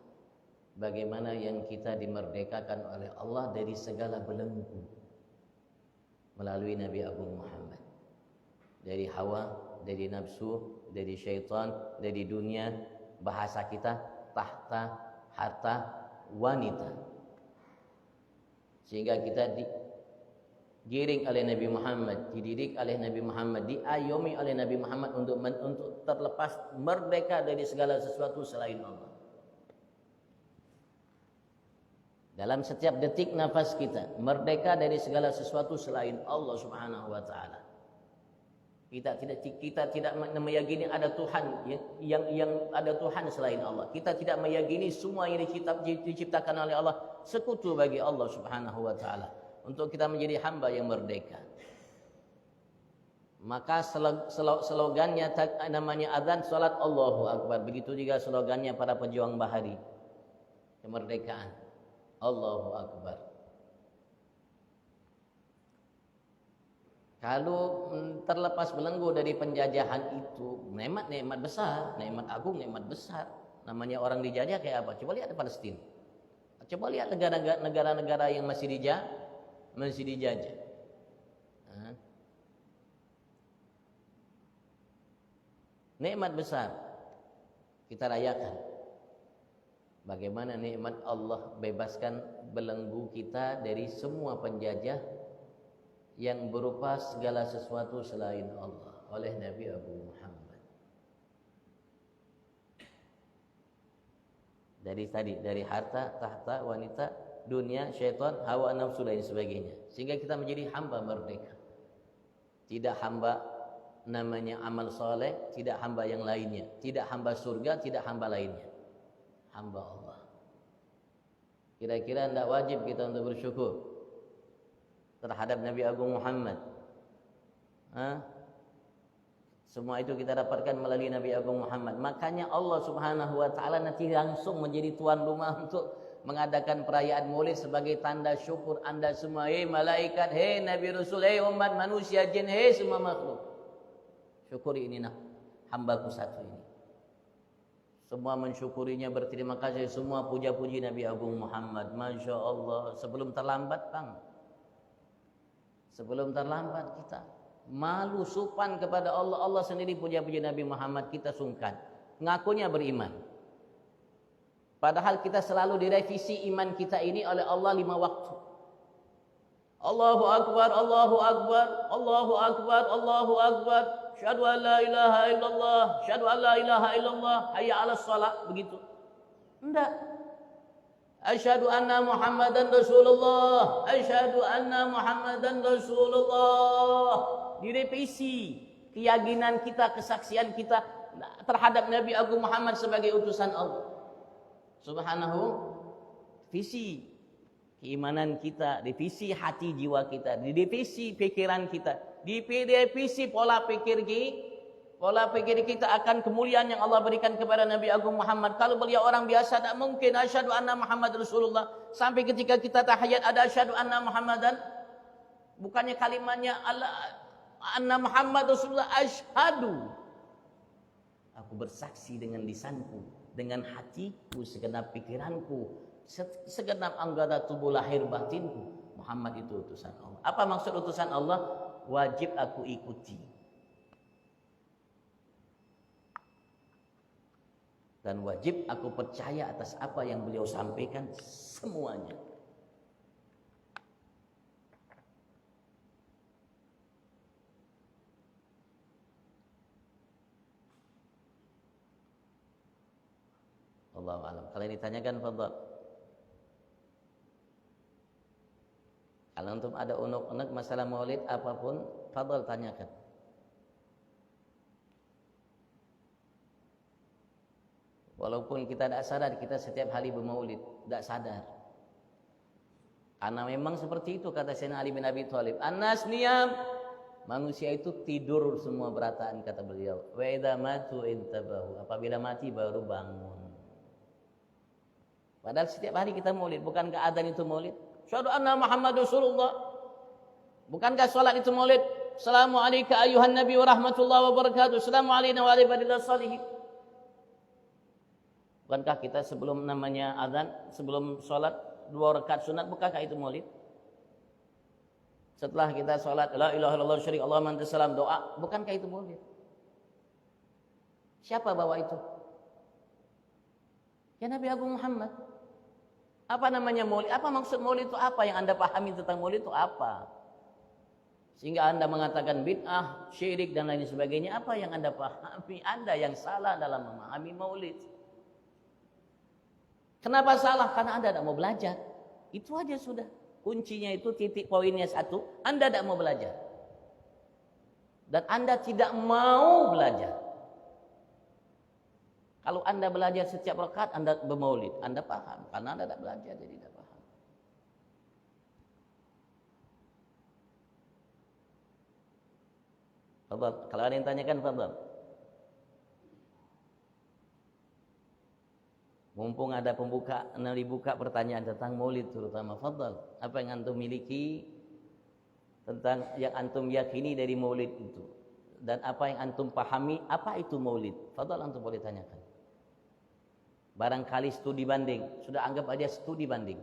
Bagaimana yang kita dimerdekakan oleh Allah dari segala belenggu melalui Nabi Agung Muhammad. Dari hawa, dari nafsu, dari syaitan, dari dunia, bahasa kita tahta, harta, wanita. Sehingga kita digiring oleh Nabi Muhammad, dididik oleh Nabi Muhammad, diayomi oleh Nabi Muhammad untuk terlepas merdeka dari segala sesuatu selain Allah. Dalam setiap detik nafas kita, merdeka dari segala sesuatu selain Allah Subhanahu wa taala. Kita tidak meyakini ada Tuhan yang ada Tuhan selain Allah. Kita tidak meyakini semua yang diciptakan oleh Allah sekutu bagi Allah Subhanahu wa taala. Untuk kita menjadi hamba yang merdeka. Maka slogannya namanya azan salat Allahu Akbar. Begitu juga slogannya para pejuang bahari. Kemerdekaan. Allahu Akbar. Kalau terlepas belenggu dari penjajahan itu, nikmat besar, nikmat agung, nikmat besar. Namanya orang dijajah kayak apa? Coba lihat Palestina. Coba lihat negara-negara yang masih dijajah. Nikmat besar kita rayakan. Bagaimana nikmat Allah bebaskan belenggu kita dari semua penjajah yang berupa segala sesuatu selain Allah oleh Nabi Abu Muhammad. Dari harta, tahta, wanita, dunia, syaitan, hawa nafsu dan sebagainya. Sehingga kita menjadi hamba merdeka. Tidak hamba namanya amal soleh, tidak hamba yang lainnya. Tidak hamba surga, tidak hamba lainnya. Hamba Allah. Kira-kira tidak wajib kita untuk bersyukur terhadap Nabi Agung Muhammad. Semua itu kita dapatkan melalui Nabi Agung Muhammad. Makanya Allah Subhanahu wa taala nanti langsung menjadi tuan rumah untuk mengadakan perayaan Maulid sebagai tanda syukur Anda semua. Hei malaikat, hei Nabi Rasul, hei umat manusia, jin, hei semua makhluk. Syukuri ini hambaku satu ini. Semua mensyukurinya, berterima kasih, semua puja-puji Nabi Agung Muhammad. Masya Allah. Sebelum terlambat bang, sebelum terlambat kita malu supan kepada Allah. Allah sendiri puja-puji Nabi Muhammad, kita sungkan, ngakunya beriman. Padahal kita selalu direvisi iman kita ini oleh Allah 5 waktu. Allahu Akbar, Allahu Akbar, Allahu Akbar, Allahu Akbar. Syahadu an la ilaha illallah, syahadu an la ilaha illallah, hayya 'alas shalah, begitu. Enggak. Asyhadu anna Muhammadan Rasulullah, asyhadu anna Muhammadan Rasulullah. Direvisi. keyakinan kita, kesaksian kita terhadap Nabi Agung Muhammad sebagai utusan Allah Subhanahu. Visi keimanan kita, divisi hati jiwa kita, di divisi pikiran kita, di divisi pola pikir kita akan kemuliaan yang Allah berikan kepada Nabi Agung Muhammad. Kalau beliau orang biasa tak mungkin asyhadu anna Muhammad Rasulullah. Sampai ketika kita tahiyat ada asyhadu anna Muhammadan, bukannya kalimatnya anna Muhammad Rasulullah, asyhadu. Aku bersaksi dengan lisanku, dengan hatiku, segenap pikiranku, segenap anggota tubuh lahir batinku, Muhammad itu utusan Allah. Apa maksud utusan Allah? Wajib aku ikuti. Dan wajib aku percaya atas apa yang beliau sampaikan semuanya. Allahu a'lam. Kalau ditanyakan, fadhal. Kalau antum ada unek-unek masalah maulid apapun, fadhal tanyakan. Walaupun kita tidak sadar, kita setiap hari bermaulid, tidak sadar. Karena memang seperti itu kata Sayyidina Ali bin Abi Thalib. An-nas niyam, manusia itu tidur semua berataan kata beliau. Wa idza matu intabahu, apabila mati baru bangun. Padahal setiap hari kita maulid, bukankah adzan itu maulid? Syahadu anna Muhammad Rasulullah. Bukankah salat itu maulid? Assalamu alayka ayuhan nabi wa rahmatullahi wa barakatuh. Assalamu alayna wa ala ibadillah salihin. Bukankah kita sebelum namanya adzan, sebelum salat 2 rakaat sunat, bukankah itu maulid? Setelah kita salat la ilaha illallah syarika Allahumma antas salam, doa, bukankah itu maulid? Siapa bawa itu? Ya Nabi Agung Muhammad. Apa namanya maulid? Apa maksud maulid itu apa? Yang Anda pahami tentang maulid itu apa? Sehingga Anda mengatakan bid'ah, syirik dan lain sebagainya. Apa yang Anda pahami? Anda yang salah dalam memahami maulid. Kenapa salah? Karena Anda tidak mau belajar. Itu aja sudah. Kuncinya itu, titik poinnya satu, Anda tidak mau belajar. Dan Anda tidak mau belajar. Kalau Anda belajar setiap rakaat, Anda bermaulid, Anda paham. Karena Anda tidak belajar, jadi tidak paham. Fadhal. Kalau ada yang tanyakan, fadhal. Mumpung ada dibuka pertanyaan tentang maulid terutama, fadhal. Apa yang antum miliki tentang yang antum yakini dari maulid itu, dan apa yang antum pahami apa itu maulid, fadhal antum boleh tanyakan. Barangkali studi banding, sudah anggap aja studi banding.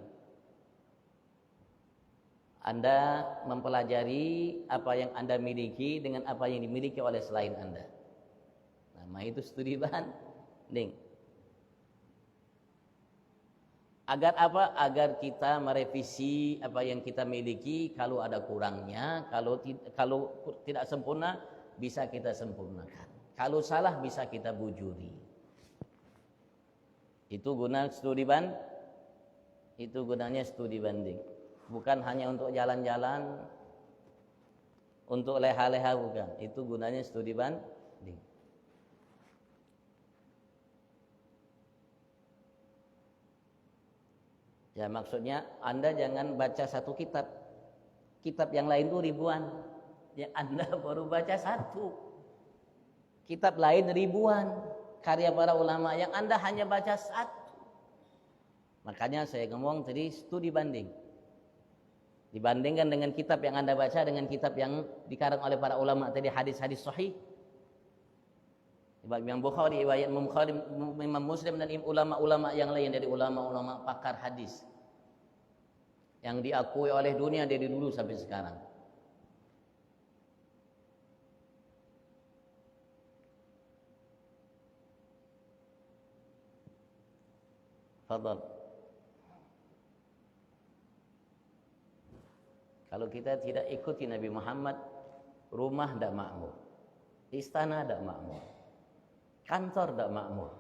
Anda mempelajari apa yang Anda miliki dengan apa yang dimiliki oleh selain Anda. Nama itu studi banding. Agar apa? Agar kita merevisi apa yang kita miliki. Kalau ada kurangnya, kalau tidak sempurna, bisa kita sempurnakan. Kalau salah, bisa kita bujuri. Itu guna studi banding. Itu gunanya studi banding. Bukan hanya untuk jalan-jalan, untuk leha-leha, bukan. Itu gunanya studi banding. Ya maksudnya Anda jangan baca satu kitab. Kitab yang lain itu ribuan. Yang Anda baru baca satu. Kitab lain ribuan. Karya para ulama yang Anda hanya baca satu. Makanya saya ngomong tadi studi banding. Dibandingkan dengan kitab yang Anda baca dengan kitab yang dikarang oleh para ulama tadi, hadis-hadis sahih. Imam Bukhari, riwayat Imam Muslim dan ulama-ulama yang lain dari ulama-ulama pakar hadis yang diakui oleh dunia dari dulu sampai sekarang. Fadhal. Kalau kita tidak ikuti Nabi Muhammad, rumah tidak makmur, istana tidak makmur, kantor tidak makmur,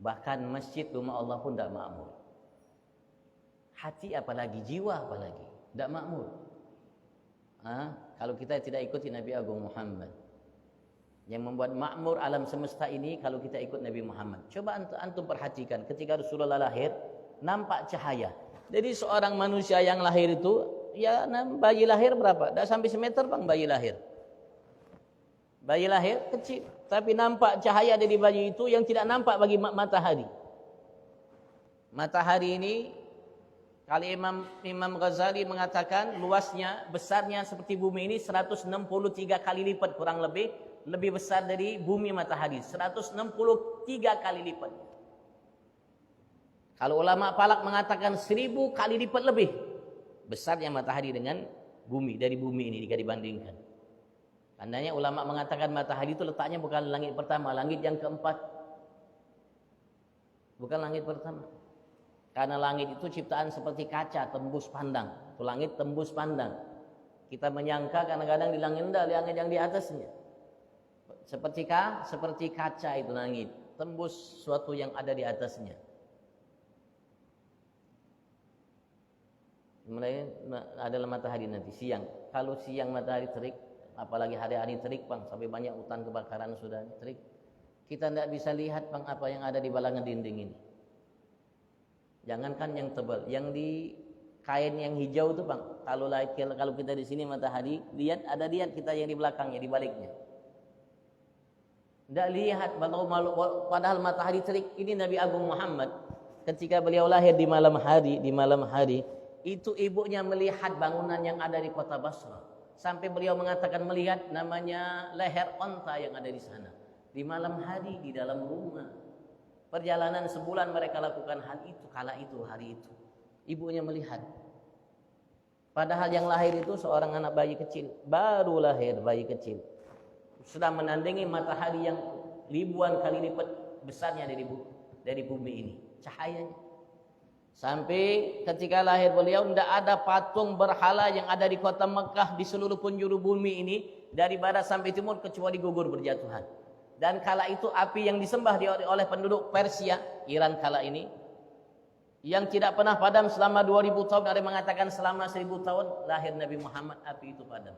bahkan masjid rumah Allah pun tidak makmur. Hati apalagi, jiwa apalagi, tidak makmur. Kalau kita tidak ikuti Nabi Agung Muhammad. yang membuat makmur alam semesta ini kalau kita ikut Nabi Muhammad. Coba antum perhatikan ketika Rasulullah lahir, nampak cahaya. Jadi seorang manusia yang lahir itu, ya bayi lahir berapa? Tidak sampai semeter bang bayi lahir. Bayi lahir kecil, tapi nampak cahaya dari bayi itu yang tidak nampak bagi matahari. Matahari ini, kalau Imam Ghazali mengatakan luasnya, besarnya seperti bumi ini 163 kali lipat kurang lebih besar dari bumi matahari, 163 kali lipat. Kalau ulama falak mengatakan 1000 kali lipat lebih besarnya matahari dengan bumi, dari bumi ini jika dibandingkan. Tandanya ulama mengatakan matahari itu letaknya bukan langit pertama, langit yang keempat. Bukan langit pertama. Karena langit itu ciptaan seperti kaca, tembus pandang. Itu langit tembus pandang. Kita menyangka kadang-kadang di langit rendah, langit yang di atasnya. Seperti kaca itu langit, tembus suatu yang ada di atasnya. Mulai adalah matahari nanti siang. Kalau siang matahari terik, apalagi hari-hari terik bang, sampai banyak hutan kebakaran sudah terik, kita tidak bisa lihat bang apa yang ada di balangan dinding ini. Jangankan yang tebal, yang di kain yang hijau itu bang. Kalau kita di sini matahari, lihat kita yang di belakangnya, di baliknya. Tidak lihat, padahal matahari terik. Ini Nabi Agung Muhammad ketika beliau lahir di malam hari itu ibunya melihat bangunan yang ada di kota Basra. Sampai beliau mengatakan melihat namanya leher onta yang ada di sana. Di malam hari di dalam rumah. Perjalanan sebulan mereka lakukan hal itu, hari itu. Ibunya melihat. Padahal yang lahir itu seorang anak bayi kecil, baru lahir bayi kecil. Sudah menandingi matahari yang ribuan kali lipat besarnya dari bumi ini, cahayanya. Sampai ketika lahir beliau tidak ada patung berhala yang ada di kota Mekah, di seluruh penjuru bumi ini, dari barat sampai timur kecuali gugur berjatuhan. Dan kala itu api yang disembah oleh penduduk Persia, Iran kala ini, yang tidak pernah padam selama 2000 tahun, ada yang mengatakan selama 1000 tahun, lahir Nabi Muhammad api itu padam.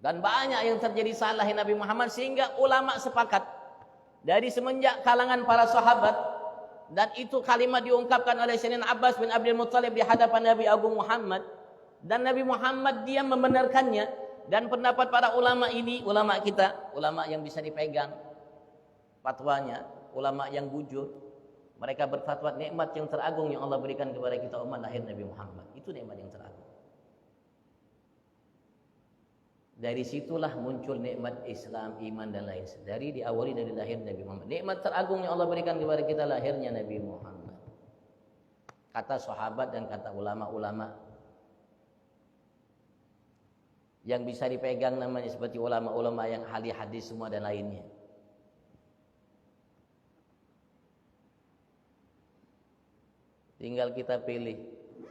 Dan banyak yang terjadi salah Nabi Muhammad sehingga ulama sepakat dari semenjak kalangan para sahabat, dan itu kalimat diungkapkan oleh Sayyidina Abbas bin Abdul Muttalib di hadapan Nabi Agung Muhammad, dan Nabi Muhammad dia membenarkannya. Dan pendapat para ulama ini, ulama kita, ulama yang bisa dipegang fatwanya, ulama yang bujur, mereka berfatwa nikmat yang teragung yang Allah berikan kepada kita umat lahir Nabi Muhammad. Itu nikmat yang teragung. Dari situlah muncul nikmat Islam, iman dan lain sebagainya. Diawali dari lahir Nabi Muhammad. Nikmat teragung yang Allah berikan kepada kita lahirnya Nabi Muhammad. Kata sahabat dan kata ulama-ulama yang bisa dipegang namanya seperti ulama-ulama yang ahli hadis semua dan lainnya. Tinggal kita pilih.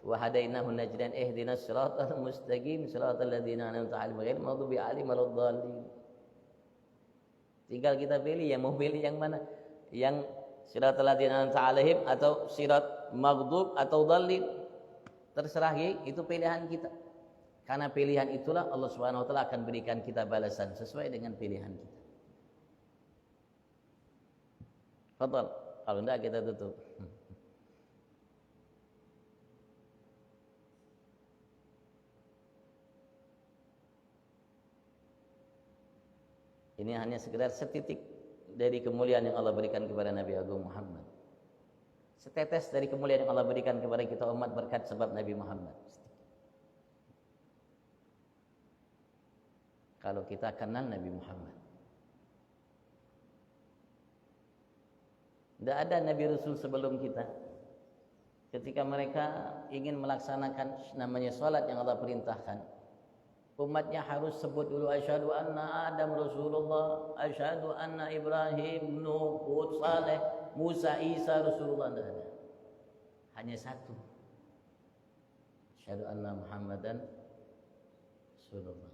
Wa hadainahu najdan ihdinas siratal mustaqim siratal ladzina an'amta 'alaihim ghairil maghdubi 'alaihim waladdallin. Tinggal kita pilih yang mau pilih yang mana? Yang siratal ladzina an'amta 'alaihim atau sirat maghdub atau dhallin. Terserah itu pilihan kita. Karena pilihan itulah Allah Subhanahu wa taala akan berikan kita balasan sesuai dengan pilihan kita. Fadhal, kalau enggak kita tutup. Ini hanya sekedar setitik dari kemuliaan yang Allah berikan kepada Nabi Agung Muhammad. Setetes dari kemuliaan yang Allah berikan kepada kita umat berkat sebab Nabi Muhammad. Kalau kita kenal Nabi Muhammad. Tidak ada Nabi Rasul sebelum kita. Ketika mereka ingin melaksanakan namanya salat yang Allah perintahkan, umatnya harus sebut dulu asyhadu anna Adam Rasulullah, asyhadu anna Ibrahim, Nuh, Hud, Saleh, Musa, Isa Rasulullah. Tidak ada. Hanya satu. Asyhadu anna Muhammadan Rasulullah.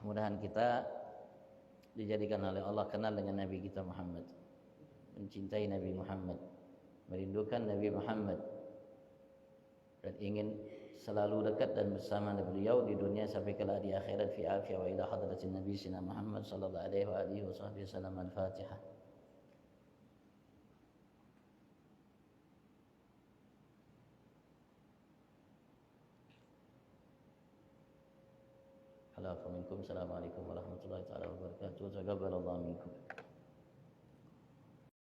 Mudah-mudahan kita dijadikan oleh Allah kenal dengan Nabi kita Muhammad, mencintai Nabi Muhammad, merindukan Nabi Muhammad, dan ingin selalu dekat dan bersama beliau di dunia sampai kelak di akhirat fi afiyah wa ila hadratin Nabi Sina Muhammad sallallahu alaihi wa alihi wasallam. Al-Fatihah. Assalamualaikum warahmatullahi wabarakatuh. Taqabbalallahu minkum.